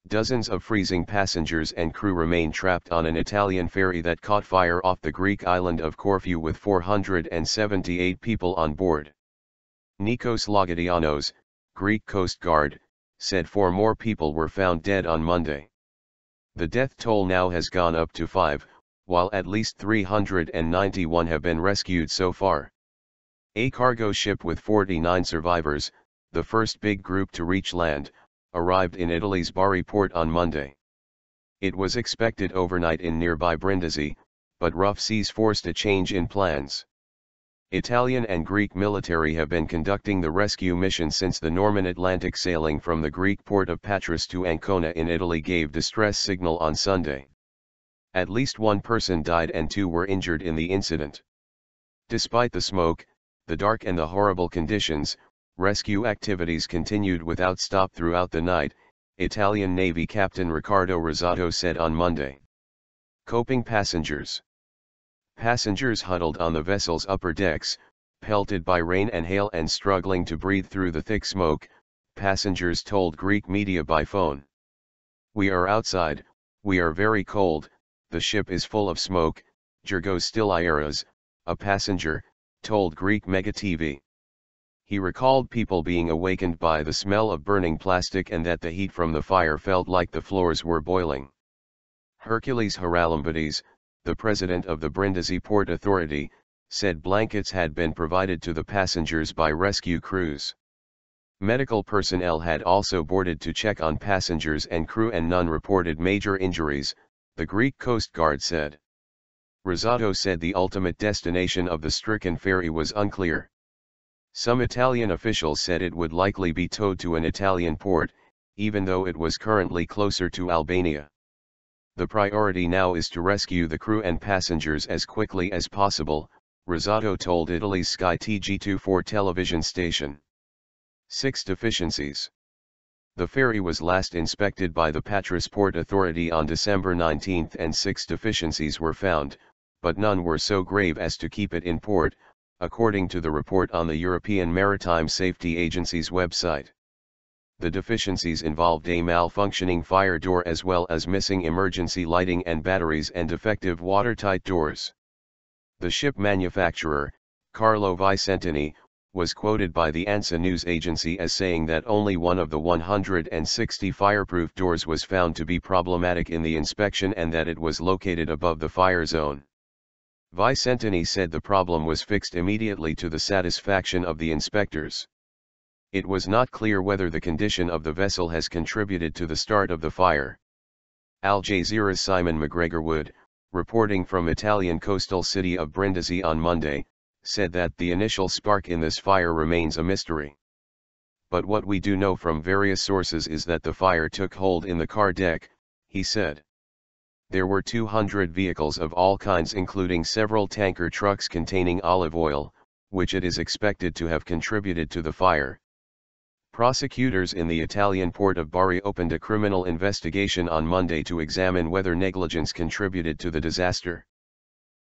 Dozens of freezing passengers and crew remain trapped on an Italian ferry that caught fire off the Greek island of Corfu with 478 people on board. Nikos Lagadianos, Greek Coast Guard, said 4 more people were found dead on Monday. The death toll now has gone up to 5, while at least 391 have been rescued so far. A cargo ship with 49 survivors, the first big group to reach land, arrived in Italy's Bari port on Monday. It was expected overnight in nearby Brindisi, but rough seas forced a change in plans. Italian and Greek military have been conducting the rescue mission since the Norman Atlantic sailing from the Greek port of Patras to Ancona in Italy gave distress signal on Sunday. At least 1 person died and 2 were injured in the incident. Despite the smoke, the dark and the horrible conditions, rescue activities continued without stop throughout the night, Italian Navy Captain Riccardo Rizzotto said on Monday. Coping passengers. Passengers huddled on the vessel's upper decks, pelted by rain and hail and struggling to breathe through the thick smoke, passengers told Greek media by phone. "We are outside, we are very cold, the ship is full of smoke," Georgos Styliaras, a passenger, told Greek Mega TV. He recalled people being awakened by the smell of burning plastic and that the heat from the fire felt like the floors were boiling. Hercules Haralambidis, the president of the Brindisi Port Authority, said blankets had been provided to the passengers by rescue crews. Medical personnel had also boarded to check on passengers and crew and none reported major injuries, the Greek Coast Guard said. Rizzotto said the ultimate destination of the stricken ferry was unclear. Some Italian officials said it would likely be towed to an Italian port, even though it was currently closer to Albania. "The priority now is to rescue the crew and passengers as quickly as possible," Rizzotto told Italy's Sky TG24 television station. 6 deficiencies. The ferry was last inspected by the Patras Port Authority on December 19 and 6 deficiencies were found, but none were so grave as to keep it in port, according to the report on the European Maritime Safety Agency's website. The deficiencies involved a malfunctioning fire door as well as missing emergency lighting and batteries and defective watertight doors. The ship manufacturer, Carlo Vicentini, was quoted by the ANSA news agency as saying that only one of the 160 fireproof doors was found to be problematic in the inspection and that it was located above the fire zone. Vicentini said the problem was fixed immediately to the satisfaction of the inspectors. It was not clear whether the condition of the vessel has contributed to the start of the fire. Al Jazeera's Simon McGregor-Wood, reporting from Italian coastal city of Brindisi on Monday, said that the initial spark in this fire remains a mystery. "But what we do know from various sources is that the fire took hold in the car deck," he said. There were 200 vehicles of all kinds including several tanker trucks containing olive oil, which it is expected to have contributed to the fire. Prosecutors in the Italian port of Bari opened a criminal investigation on Monday to examine whether negligence contributed to the disaster.